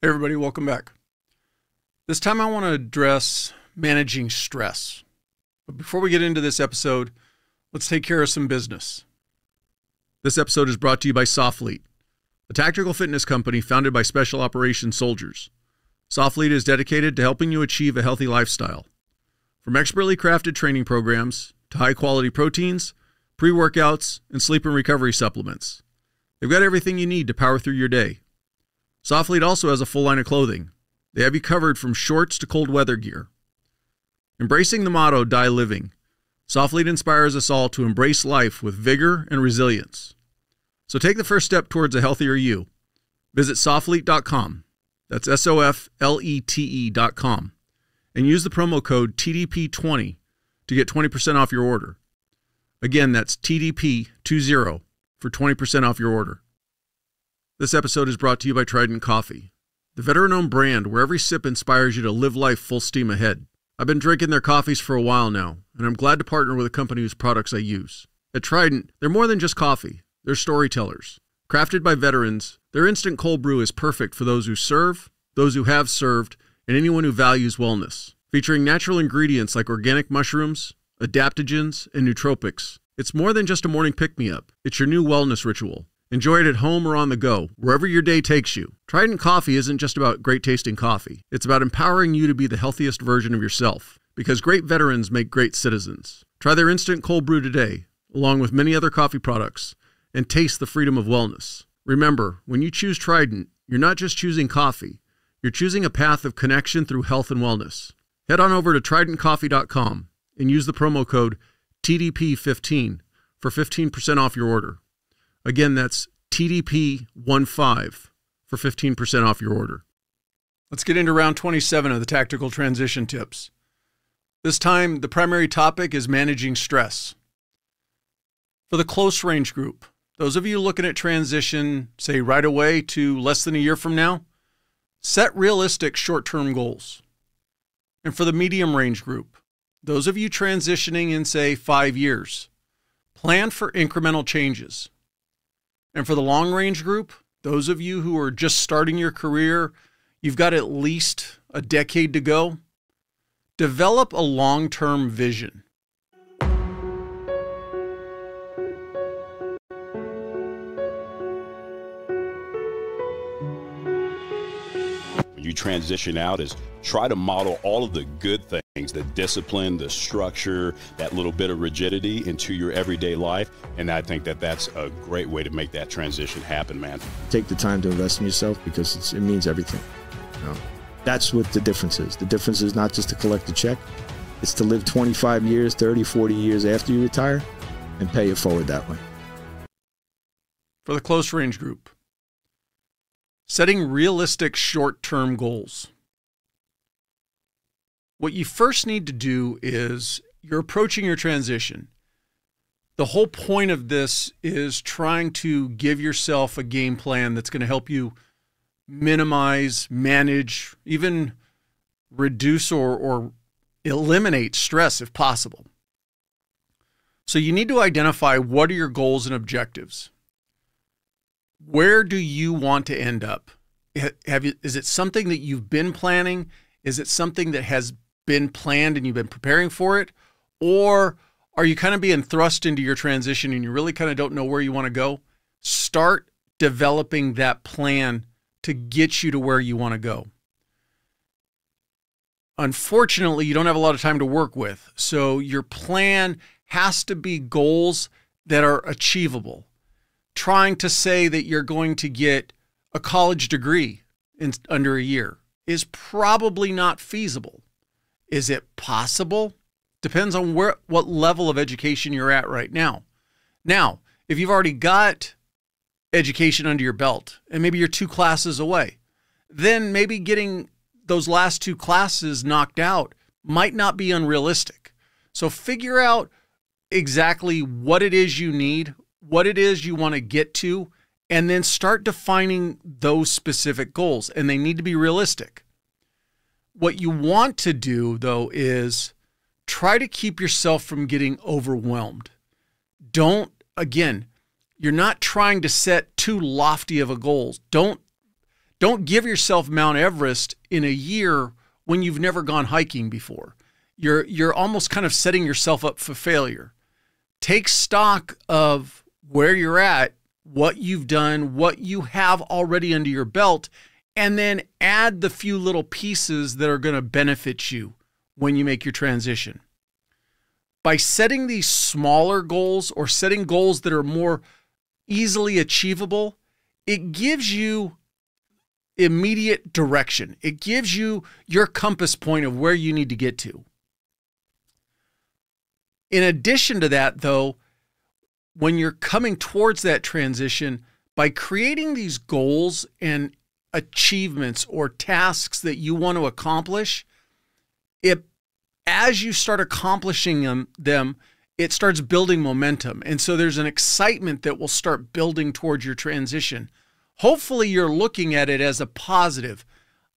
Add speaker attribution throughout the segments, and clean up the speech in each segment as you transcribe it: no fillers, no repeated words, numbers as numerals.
Speaker 1: Hey everybody, welcome back. This time I want to address managing stress. But before we get into this episode, let's take care of some business. This episode is brought to you by Soflete, a tactical fitness company founded by special operations soldiers. Soflete is dedicated to helping you achieve a healthy lifestyle. From expertly crafted training programs to high-quality proteins, pre-workouts, and sleep and recovery supplements. They've got everything you need to power through your day. Soflete also has a full line of clothing. They have you covered from shorts to cold weather gear. Embracing the motto, Die Living, Soflete inspires us all to embrace life with vigor and resilience. So take the first step towards a healthier you. Visit soflete.com, that's SOFLETE.com, and use the promo code TDP20 to get 20% off your order. Again, that's TDP20 for 20% off your order. This episode is brought to you by Trident Coffee, the veteran-owned brand where every sip inspires you to live life full steam ahead. I've been drinking their coffees for a while now, and I'm glad to partner with a company whose products I use. At Trident, they're more than just coffee. They're storytellers. Crafted by veterans, their instant cold brew is perfect for those who serve, those who have served, and anyone who values wellness. Featuring natural ingredients like organic mushrooms, adaptogens, and nootropics, it's more than just a morning pick-me-up. It's your new wellness ritual. Enjoy it at home or on the go, wherever your day takes you. Trident Coffee isn't just about great-tasting coffee. It's about empowering you to be the healthiest version of yourself, because great veterans make great citizens. Try their instant cold brew today, along with many other coffee products, and taste the freedom of wellness. Remember, when you choose Trident, you're not just choosing coffee. You're choosing a path of connection through health and wellness. Head on over to tridentcoffee.com and use the promo code TDP15 for 15% off your order. Again, that's TDP15 for 15% off your order. Let's get into round 27 of the tactical transition tips. This time, the primary topic is managing stress. For the close range group, those of you looking at transition, say right away to less than a year from now, set realistic short-term goals. And for the medium range group, those of you transitioning in, say, 5 years, plan for incremental changes. And for the long range group, those of you who are just starting your career, you've got at least a decade to go, develop a long-term vision.
Speaker 2: When you transition out, is try to model all of the good things, the discipline, the structure, that little bit of rigidity into your everyday life. And I think that that's a great way to make that transition happen, man.
Speaker 3: Take the time to invest in yourself because it means everything. You know? That's what the difference is. The difference is not just to collect a check. It's to live 25 years, 30, 40 years after you retire and pay it forward that way.
Speaker 1: For the close range group, setting realistic short-term goals. What you first need to do is you're approaching your transition. The whole point of this is trying to give yourself a game plan that's going to help you minimize, manage, even reduce or eliminate stress if possible. So you need to identify what are your goals and objectives. Where do you want to end up? Is it something that you've been planning? Is it something that has been planned and you've been preparing for it? Or are you kind of being thrust into your transition and you really kind of don't know where you want to go? Start developing that plan to get you to where you want to go. Unfortunately, you don't have a lot of time to work with. So your plan has to be goals that are achievable. Trying to say that you're going to get a college degree in under a year is probably not feasible. Is it possible? Depends on what level of education you're at right now. Now, if you've already got education under your belt and maybe you're 2 classes away, then maybe getting those last 2 classes knocked out might not be unrealistic. So figure out exactly what it is you need, what it is you want to get to, and then start defining those specific goals. And they need to be realistic. What you want to do, though, is try to keep yourself from getting overwhelmed. Again, you're not trying to set too lofty of a goals. Don't Don't give yourself Mount Everest in a year when you've never gone hiking before. You're almost kind of setting yourself up for failure. Take stock of where you're at, what you've done, what you have already under your belt, and then add the few little pieces that are going to benefit you when you make your transition. By setting these smaller goals or setting goals that are more easily achievable, it gives you immediate direction. It gives you your compass point of where you need to get to. In addition to that, though, when you're coming towards that transition, by creating these goals and achievements or tasks that you want to accomplish, as you start accomplishing them, it starts building momentum. And so there's an excitement that will start building towards your transition. Hopefully you're looking at it as a positive.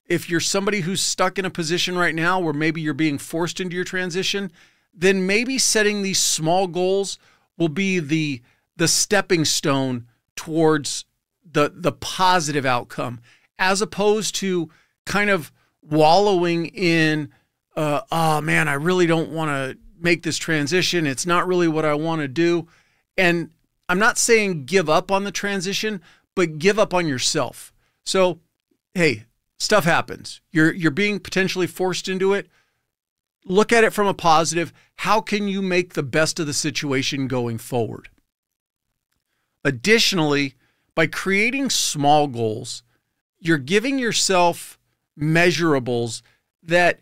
Speaker 1: If you're somebody who's stuck in a position right now where maybe you're being forced into your transition, then maybe setting these small goals will be the stepping stone towards the positive outcome, as opposed to kind of wallowing in, oh man, I really don't want to make this transition. It's not really what I want to do. And I'm not saying give up on the transition, but give up on yourself. So, hey, stuff happens. You're being potentially forced into it. Look at it from a positive. How can you make the best of the situation going forward? Additionally, by creating small goals, you're giving yourself measurables that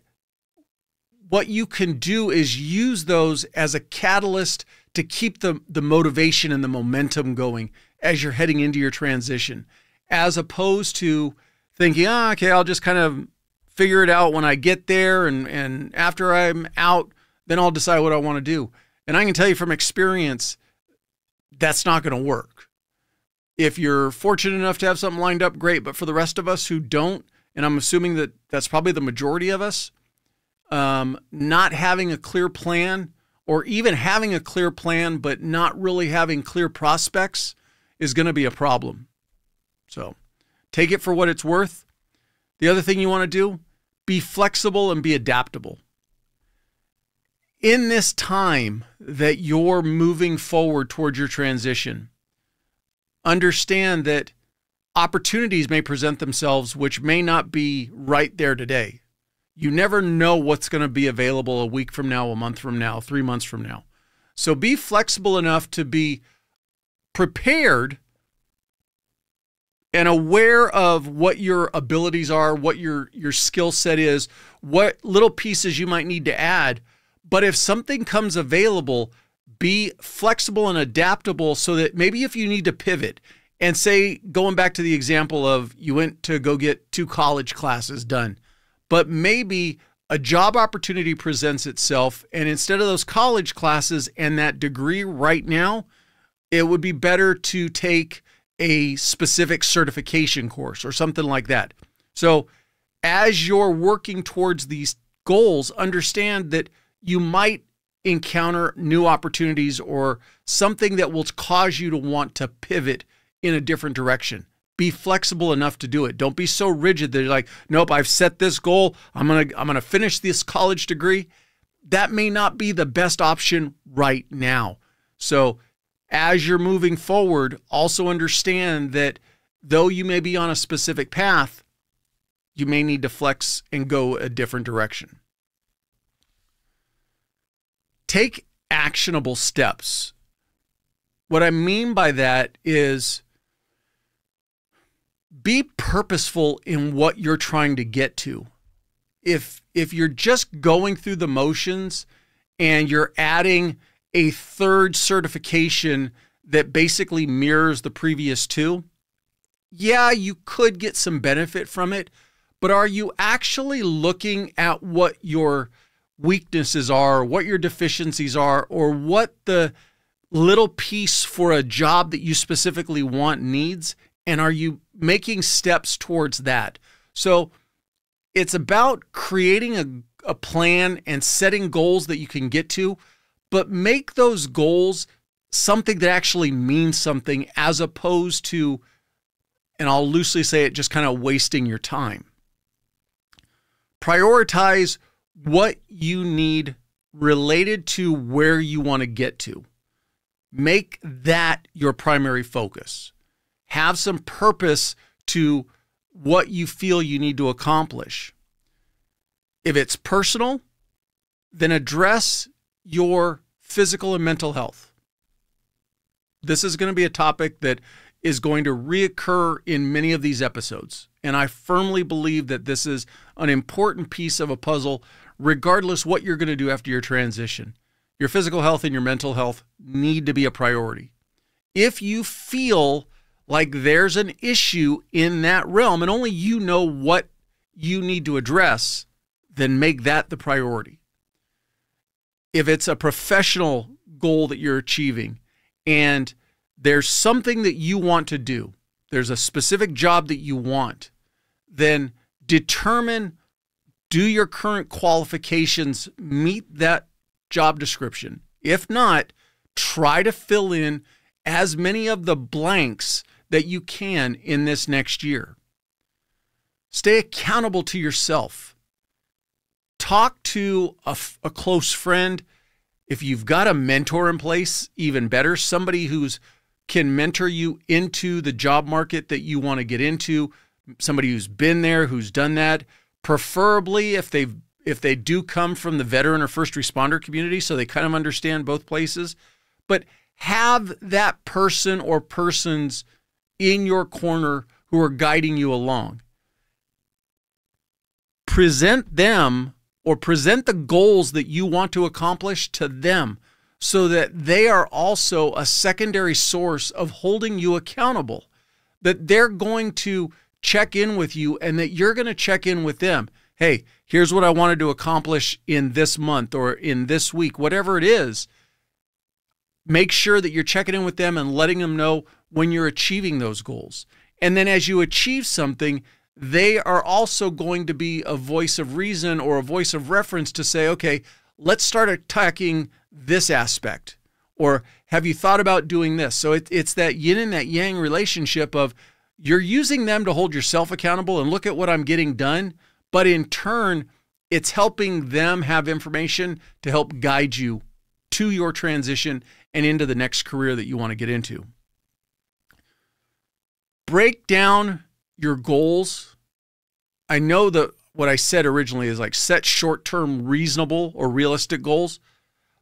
Speaker 1: what you can do is use those as a catalyst to keep the motivation and the momentum going as you're heading into your transition, as opposed to thinking, okay, I'll just kind of figure it out when I get there, and after I'm out, then I'll decide what I want to do. And I can tell you from experience, that's not going to work. If you're fortunate enough to have something lined up, great. But for the rest of us who don't, and I'm assuming that that's probably the majority of us, not having a clear plan, or even having a clear plan but not really having clear prospects, is going to be a problem. So take it for what it's worth. The other thing you want to do, be flexible and be adaptable. In this time that you're moving forward towards your transition, understand that opportunities may present themselves which may not be right there today. You never know what's going to be available a week from now, a month from now, 3 months from now. So be flexible enough to be prepared and aware of what your abilities are, what your skill set is, what little pieces you might need to add. But if something comes available, be flexible and adaptable so that maybe if you need to pivot, and say, going back to the example of you went to go get 2 college classes done, but maybe a job opportunity presents itself, and instead of those college classes and that degree right now, it would be better to take a specific certification course or something like that. So as you're working towards these goals, understand that you might encounter new opportunities or something that will cause you to want to pivot in a different direction. Be flexible enough to do it. Don't be so rigid that you're like, nope, I've set this goal. I'm gonna finish this college degree. That may not be the best option right now. So as you're moving forward, also understand that though you may be on a specific path, you may need to flex and go a different direction. Take actionable steps. What I mean by that is be purposeful in what you're trying to get to. If you're just going through the motions and you're adding a 3rd certification that basically mirrors the previous 2, yeah, you could get some benefit from it, but are you actually looking at what your weaknesses are, what your deficiencies are, or what the little piece for a job that you specifically want needs? And are you making steps towards that? So it's about creating a plan and setting goals that you can get to, but make those goals something that actually means something, as opposed to and I'll loosely say it, just kind of wasting your time. Prioritize what you need related to where you want to get to. Make that your primary focus. Have some purpose to what you feel you need to accomplish. If it's personal, then address your physical and mental health. This is going to be a topic that is going to reoccur in many of these episodes. And I firmly believe that this is an important piece of a puzzle, regardless what you're going to do after your transition. Your physical health and your mental health need to be a priority. If you feel like there's an issue in that realm and only you know what you need to address, then make that the priority. If it's a professional goal that you're achieving and there's something that you want to do, there's a specific job that you want, then determine, do your current qualifications meet that job description? If not, try to fill in as many of the blanks that you can in this next year. Stay accountable to yourself. Talk to a close friend. If you've got a mentor in place, even better, somebody who's can mentor you into the job market that you want to get into, somebody who's been there, who's done that, preferably if they do come from the veteran or first responder community, so they kind of understand both places. But have that person or persons in your corner who are guiding you along. Present them or present the goals that you want to accomplish to them so that they are also a secondary source of holding you accountable, that they're going to check in with you and that you're going to check in with them. Hey, here's what I wanted to accomplish in this month or in this week, whatever it is. Make sure that you're checking in with them and letting them know when you're achieving those goals. And then as you achieve something, they are also going to be a voice of reason or a voice of reference to say, okay, let's start attacking this aspect. Or have you thought about doing this? So it's that yin and that yang relationship of you're using them to hold yourself accountable and look at what I'm getting done. But in turn, it's helping them have information to help guide you to your transition and into the next career that you want to get into. Break down your goals. I know that what I said originally is like set short-term reasonable or realistic goals,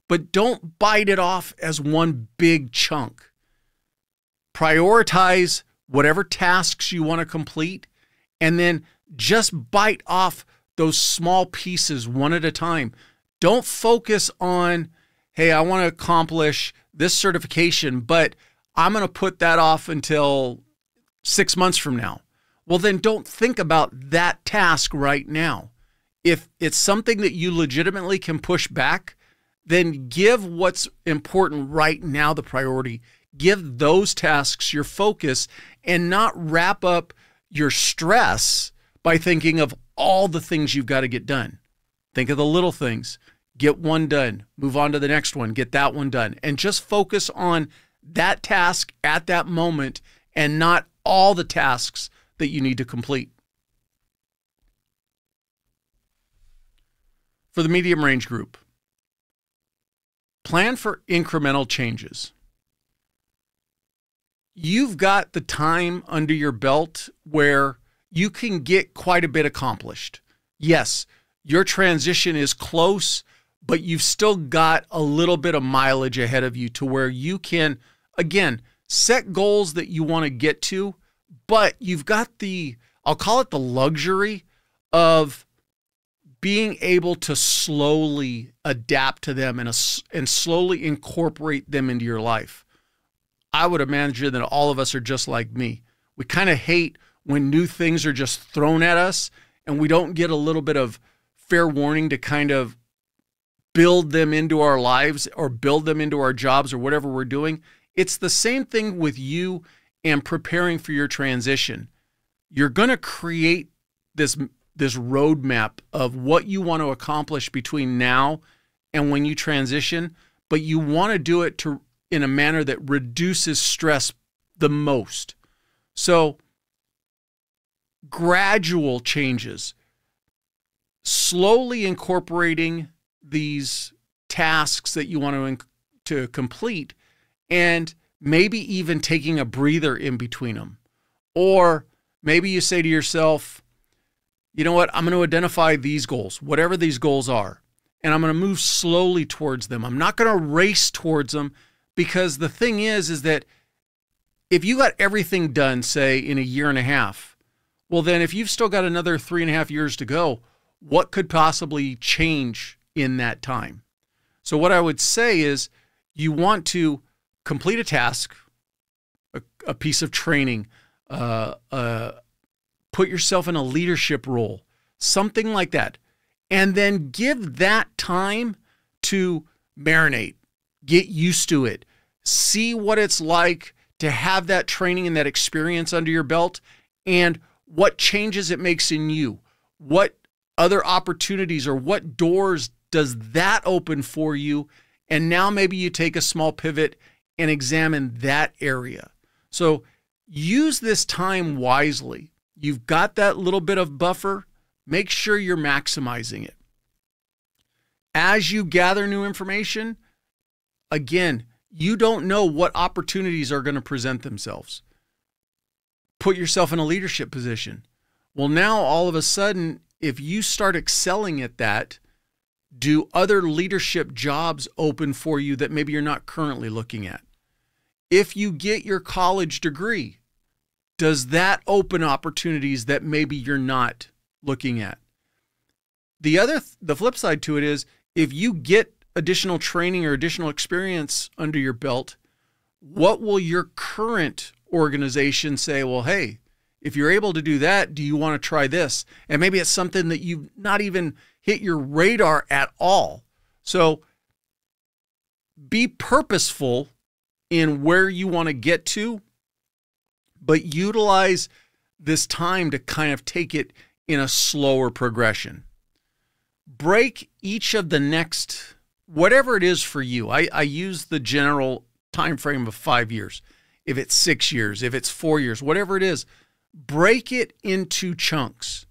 Speaker 1: but don't bite it off as one big chunk. Prioritize whatever tasks you want to complete, and then just bite off those small pieces one at a time. Don't focus on, hey, I want to accomplish this certification, but I'm going to put that off until 6 months from now. Well, then don't think about that task right now. If it's something that you legitimately can push back, then give what's important right now the priority. Give those tasks your focus and not wrap up your stress by thinking of all the things you've got to get done. Think of the little things. Get one done, move on to the next one, get that one done, and just focus on that task at that moment and not all the tasks that you need to complete. For the medium range group, plan for incremental changes. You've got the time under your belt where you can get quite a bit accomplished. Yes, your transition is close, but you've still got a little bit of mileage ahead of you to where you can, again, set goals that you want to get to, but you've got the, I'll call it the luxury of being able to slowly adapt to them and slowly incorporate them into your life. I would imagine that all of us are just like me. We kind of hate when new things are just thrown at us and we don't get a little bit of fair warning to kind of build them into our lives or build them into our jobs or whatever we're doing. It's the same thing with you and preparing for your transition. You're going to create this roadmap of what you want to accomplish between now and when you transition, but you want to do it in a manner that reduces stress the most. So gradual changes, slowly incorporating these tasks that you want to complete, and maybe even taking a breather in between them. Or maybe you say to yourself, you know what, I'm going to identify these goals, whatever these goals are, and I'm going to move slowly towards them. I'm not going to race towards them, because the thing is that if you got everything done, say, in a year and a half, well, then if you've still got another 3.5 years to go, what could possibly change in that time? So what I would say is you want to complete a task, a piece of training, put yourself in a leadership role, something like that, and then give that time to marinate, get used to it, see what it's like to have that training and that experience under your belt, and what changes it makes in you, what other opportunities or what doors does that open for you, and now maybe you take a small pivot and examine that area. So use this time wisely. You've got that little bit of buffer. Make sure you're maximizing it. As you gather new information, again, you don't know what opportunities are going to present themselves. Put yourself in a leadership position. Well, now all of a sudden, if you start excelling at that, do other leadership jobs open for you that maybe you're not currently looking at? If you get your college degree, does that open opportunities that maybe you're not looking at? The flip side to it is, if you get additional training or additional experience under your belt, what will your current organization say? Well, hey, if you're able to do that, do you want to try this? And maybe it's something that you've not even hit your radar at all. So be purposeful in where you want to get to, but utilize this time to kind of take it in a slower progression. Break each of the next, whatever it is for you. I use the general time frame of 5 years. If it's 6 years, if it's 4 years, whatever it is, break it into chunks.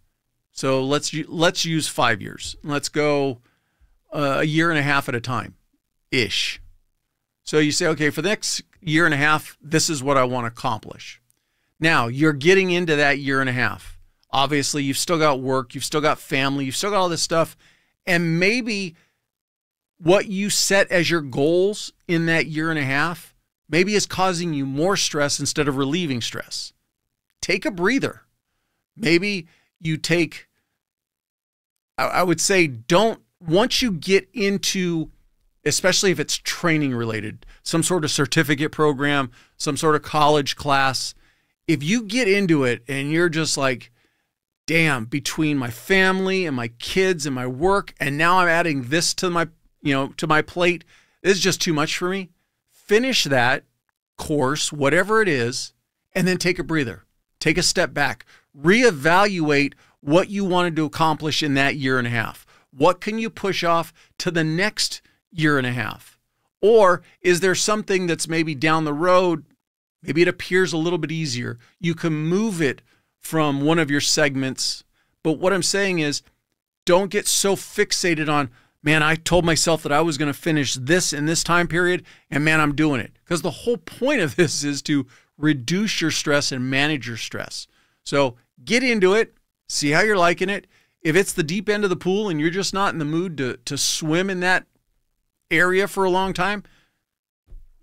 Speaker 1: So let's use 5 years. Let's go a year and a half at a time, ish. So you say, okay, for the next year and a half, this is what I want to accomplish. Now you're getting into that year and a half. Obviously, you've still got work, you've still got family, you've still got all this stuff. And maybe what you set as your goals in that year and a half maybe is causing you more stress instead of relieving stress. Take a breather. Maybe you take, I would say, once you get into, especially if it's training related, some sort of certificate program, some sort of college class, if you get into it and you're just like, damn, between my family and my kids and my work, and now I'm adding this to my plate, this is just too much for me. Finish that course, whatever it is, and then take a breather. Take a step back. Reevaluate what you wanted to accomplish in that year and a half. What can you push off to the next year and a half? Or is there something that's maybe down the road, maybe it appears a little bit easier. You can move it from one of your segments. But what I'm saying is, don't get so fixated on, man, I told myself that I was going to finish this in this time period, and man, I'm doing it. Because the whole point of this is to reduce your stress and manage your stress. So get into it, see how you're liking it. If it's the deep end of the pool and you're just not in the mood to swim in that area for a long time,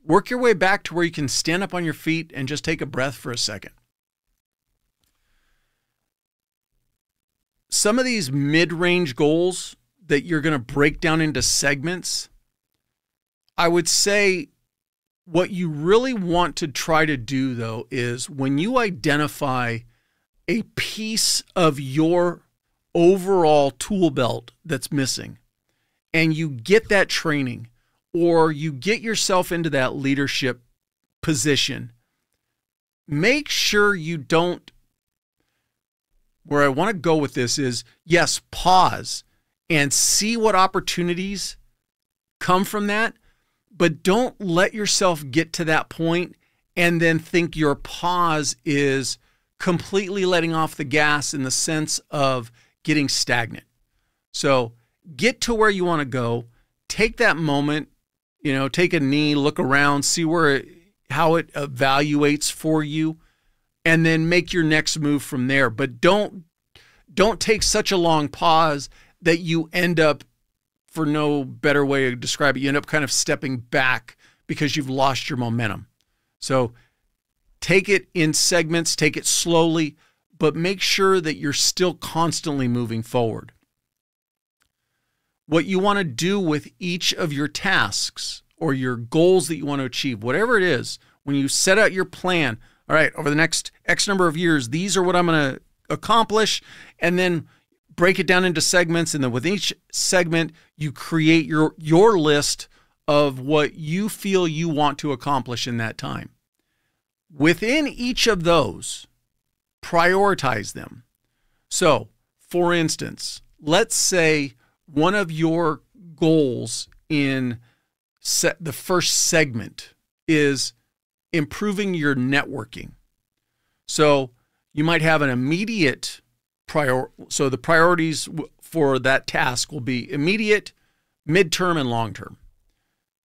Speaker 1: work your way back to where you can stand up on your feet and just take a breath for a second. Some of these mid-range goals that you're going to break down into segments, I would say what you really want to try to do, though, is when you identify a piece of your overall tool belt that's missing, and you get that training, or you get yourself into that leadership position, make sure you don't, where I want to go with this is, yes, pause and see what opportunities come from that, but don't let yourself get to that point and then think your pause is completely letting off the gas in the sense of getting stagnant. So get to where you want to go, take that moment, take a knee, look around, see how it evaluates for you, and then make your next move from there. But don't take such a long pause that you end up, for no better way to describe it, you end up kind of stepping back because you've lost your momentum. So take it in segments, take it slowly, but make sure that you're still constantly moving forward. What you want to do with each of your tasks or your goals that you want to achieve, whatever it is, when you set out your plan, all right, over the next X number of years, these are what I'm going to accomplish, and then break it down into segments, and then with each segment, you create your list of what you feel you want to accomplish in that time. Within each of those, prioritize them. So, for instance, let's say one of your goals in the first segment is improving your networking. So you might have an immediate so the priorities for that task will be immediate, midterm, and long-term.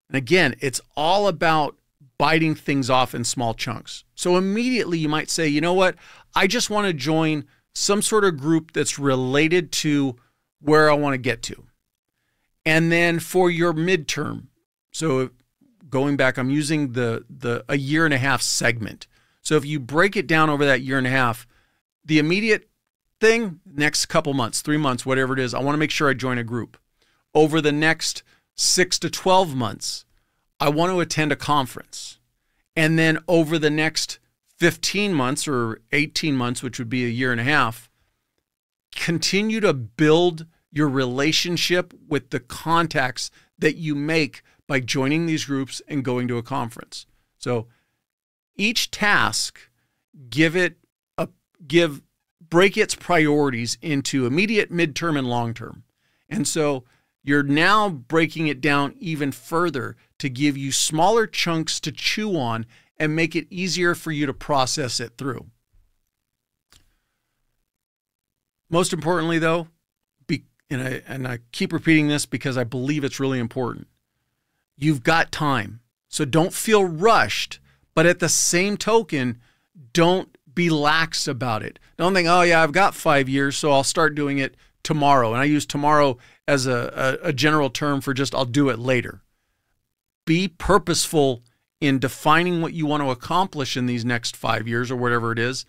Speaker 1: And again, it's all about biting things off in small chunks. So immediately you might say, you know what? I just want to join some sort of group that's related to where I want to get to. And then for your midterm, so going back, I'm using a year and a half segment. So if you break it down over that year and a half, the immediate thing, next couple months, 3 months, whatever it is, I want to make sure I join a group. Over the next 6 to 12 months, I want to attend a conference. And then over the next 15 months or 18 months, which would be a year and a half, continue to build your relationship with the contacts that you make by joining these groups and going to a conference. So each task, break its priorities into immediate, midterm, and long-term. And so you're now breaking it down even further to give you smaller chunks to chew on and make it easier for you to process it through. Most importantly, though, and I keep repeating this because I believe it's really important, you've got time. So don't feel rushed, but at the same token, don't be lax about it. Don't think, oh yeah, I've got 5 years, so I'll start doing it tomorrow. And I use tomorrow as a general term for just I'll do it later. Be purposeful in defining what you want to accomplish in these next 5 years or whatever it is,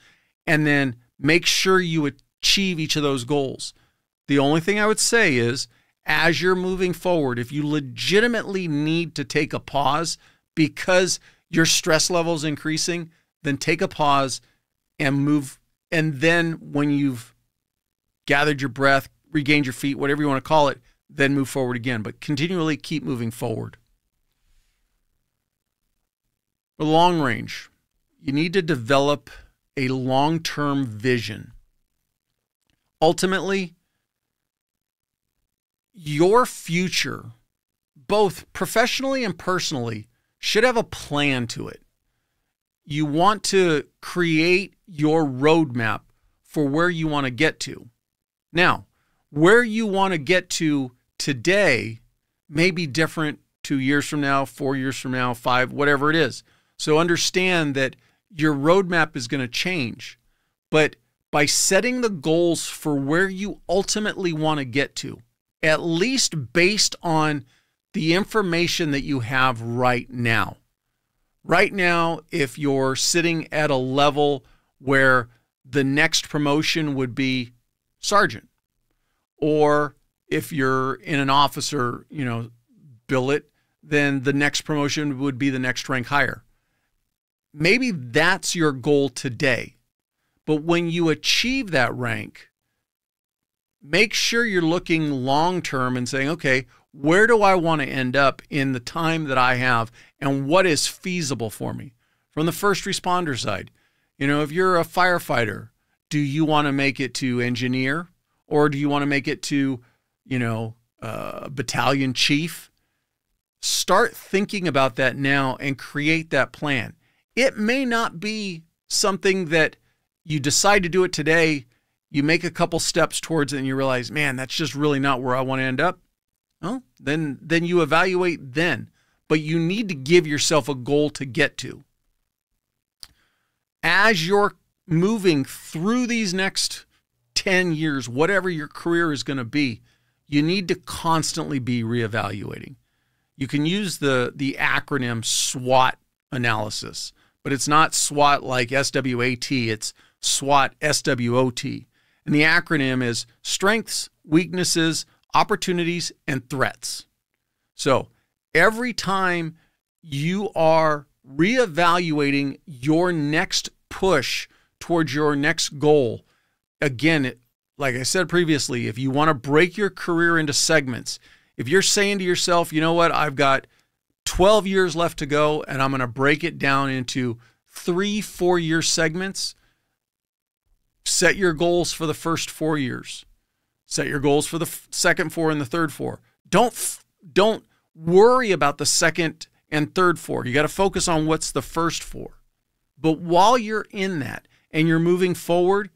Speaker 1: and then make sure you achieve each of those goals. The only thing I would say is, as you're moving forward, if you legitimately need to take a pause because your stress level is increasing, then take a pause and move. And then when you've gathered your breath, regained your feet, whatever you want to call it, then move forward again. But continually keep moving forward. For long range, you need to develop a long-term vision. Ultimately, your future, both professionally and personally, should have a plan to it. You want to create your roadmap for where you want to get to. Now, where you want to get to today may be different 2 years from now, 4 years from now, 5, whatever it is. So understand that your roadmap is going to change. But by setting the goals for where you ultimately want to get to, at least based on the information that you have right now. Right now, if you're sitting at a level where the next promotion would be sergeant, or if you're in an officer, billet, then the next promotion would be the next rank higher. Maybe that's your goal today. But when you achieve that rank, make sure you're looking long-term and saying, okay, where do I want to end up in the time that I have, and what is feasible for me? From the first responder side, if you're a firefighter, do you want to make it to engineer, or do you want to make it to, battalion chief? Start thinking about that now and create that plan. It may not be something that you decide to do it today, you make a couple steps towards it and you realize, man, that's just really not where I want to end up. Well, then you evaluate then. But you need to give yourself a goal to get to. As you're moving through these next 10 years, whatever your career is going to be, you need to constantly be reevaluating. You can use the acronym SWOT analysis, but it's not SWOT like SWAT, it's SWOT, SWOT. And the acronym is strengths, weaknesses, opportunities, and threats. So every time you are reevaluating your next push towards your next goal, again, like I said previously, if you want to break your career into segments, if you're saying to yourself, you know what, I've got 12 years left to go and I'm going to break it down into 3-4-year segments, set your goals for the first 4 years. Set your goals for the second 4 and the third 4. Don't worry about the second and third 4. You got to focus on what's the first 4. But while you're in that and you're moving forward,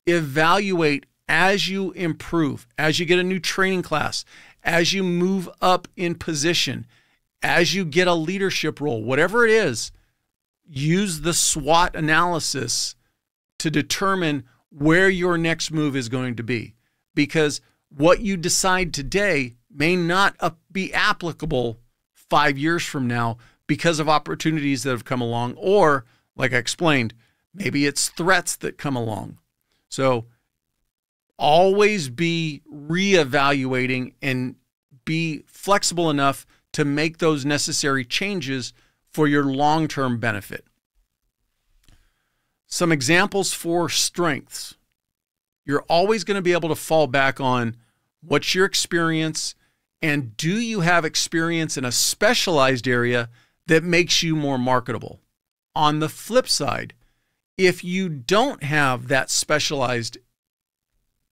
Speaker 1: evaluate as you improve, as you get a new training class, as you move up in position, as you get a leadership role, whatever it is, use the SWOT analysis to determine where your next move is going to be. Because what you decide today may not be applicable 5 years from now because of opportunities that have come along, or, like I explained, maybe it's threats that come along. So always be reevaluating and be flexible enough to make those necessary changes for your long-term benefit. Some examples for strengths. You're always going to be able to fall back on what's your experience, and do you have experience in a specialized area that makes you more marketable? On the flip side, if you don't have that specialized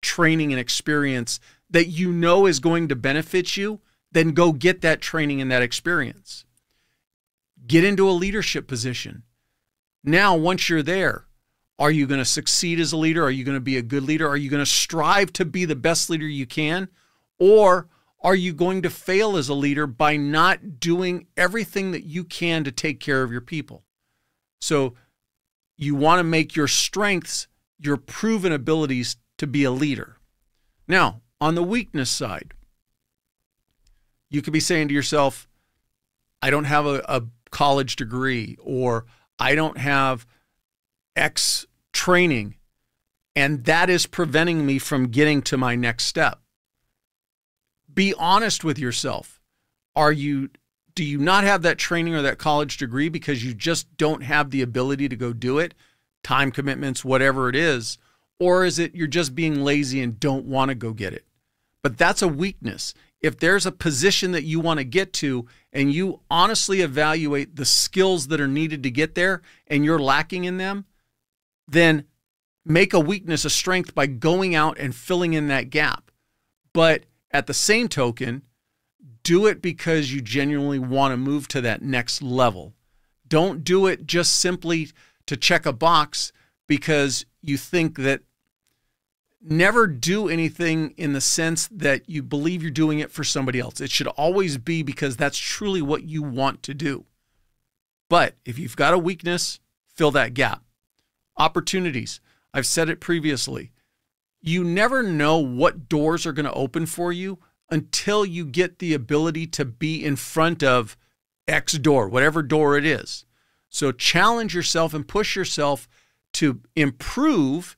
Speaker 1: training and experience that you know is going to benefit you, then go get that training and that experience. Get into a leadership position. Now, once you're there, are you going to succeed as a leader? Are you going to be a good leader? Are you going to strive to be the best leader you can? Or are you going to fail as a leader by not doing everything that you can to take care of your people? So you want to make your strengths your proven abilities to be a leader. Now, on the weakness side, you could be saying to yourself, I don't have a college degree, or I don't have X training, and that is preventing me from getting to my next step. Be honest with yourself. Do you not have that training or that college degree because you just don't have the ability to go do it? Time commitments, whatever it is. Or is it you're just being lazy and don't want to go get it? But that's a weakness. If there's a position that you want to get to and you honestly evaluate the skills that are needed to get there and you're lacking in them, then make a weakness a strength by going out and filling in that gap. But at the same token, do it because you genuinely want to move to that next level. Don't do it just simply to check a box because you think that. Never do anything in the sense that you believe you're doing it for somebody else. It should always be because that's truly what you want to do. But if you've got a weakness, fill that gap. Opportunities. I've said it previously. You never know what doors are going to open for you until you get the ability to be in front of X door, whatever door it is. So challenge yourself and push yourself to improve,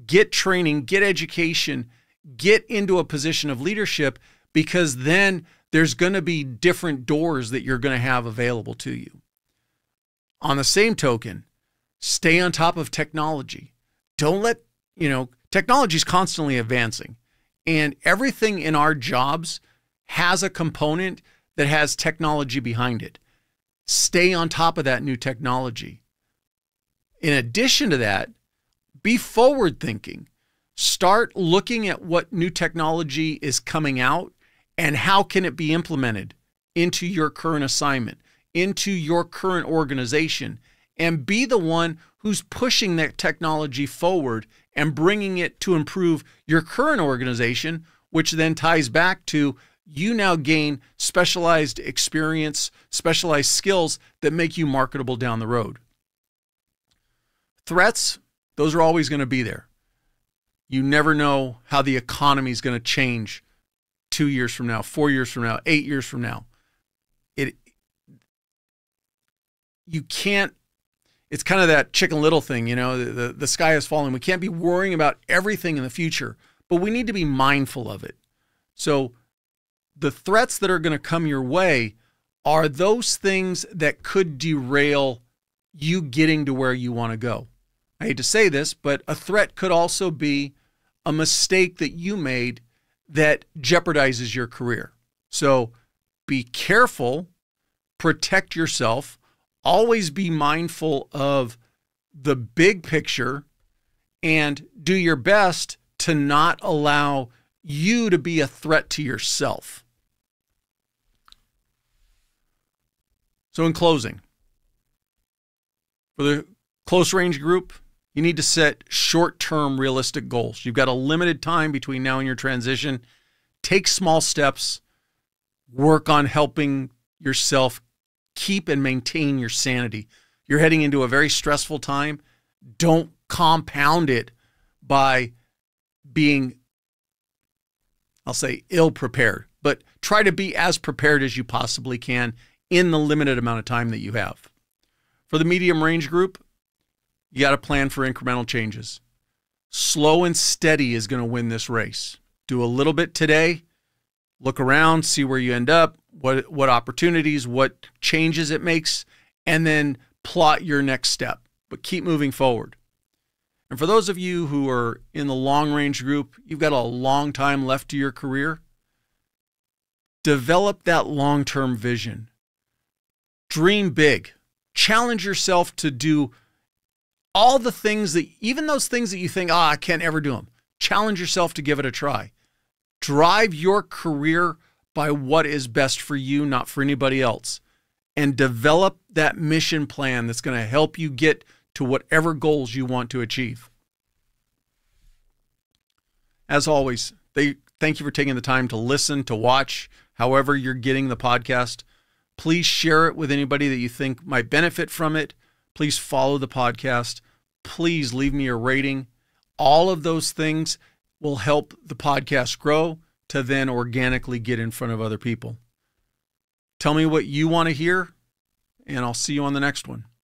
Speaker 1: get training, get education, get into a position of leadership, because then there's going to be different doors that you're going to have available to you. On the same token, stay on top of technology. Don't let, technology is constantly advancing, and everything in our jobs has a component that has technology behind it. Stay on top of that new technology. In addition to that, be forward thinking. Start looking at what new technology is coming out and how can it be implemented into your current assignment, into your current organization, and be the one who's pushing that technology forward and bringing it to improve your current organization, which then ties back to you now gain specialized experience, specialized skills that make you marketable down the road. Threats, those are always going to be there. You never know how the economy is going to change 2 years from now, 4 years from now, 8 years from now. You can't, it's kind of that Chicken Little thing, the sky is falling. We can't be worrying about everything in the future, but we need to be mindful of it. So the threats that are going to come your way are those things that could derail you getting to where you want to go. I hate to say this, but a threat could also be a mistake that you made that jeopardizes your career. So be careful, protect yourself, always be mindful of the big picture, and do your best to not allow you to be a threat to yourself. So in closing, for the close range group, you need to set short-term realistic goals. You've got a limited time between now and your transition. Take small steps. Work on helping yourself keep and maintain your sanity. You're heading into a very stressful time. Don't compound it by being, I'll say, ill-prepared, but try to be as prepared as you possibly can in the limited amount of time that you have. For the medium range group, you got to plan for incremental changes. Slow and steady is going to win this race. Do a little bit today, look around, see where you end up, what opportunities, what changes it makes, and then plot your next step. But keep moving forward. And for those of you who are in the long range group, you've got a long time left to your career. Develop that long-term vision. Dream big. Challenge yourself to do all the things that, even those things that you think, I can't ever do them. Challenge yourself to give it a try. Drive your career by what is best for you, not for anybody else. And develop that mission plan that's going to help you get to whatever goals you want to achieve. As always, thank you for taking the time to listen, to watch, however you're getting the podcast. Please share it with anybody that you think might benefit from it. Please follow the podcast. Please leave me a rating. All of those things will help the podcast grow to then organically get in front of other people. Tell me what you want to hear, and I'll see you on the next one.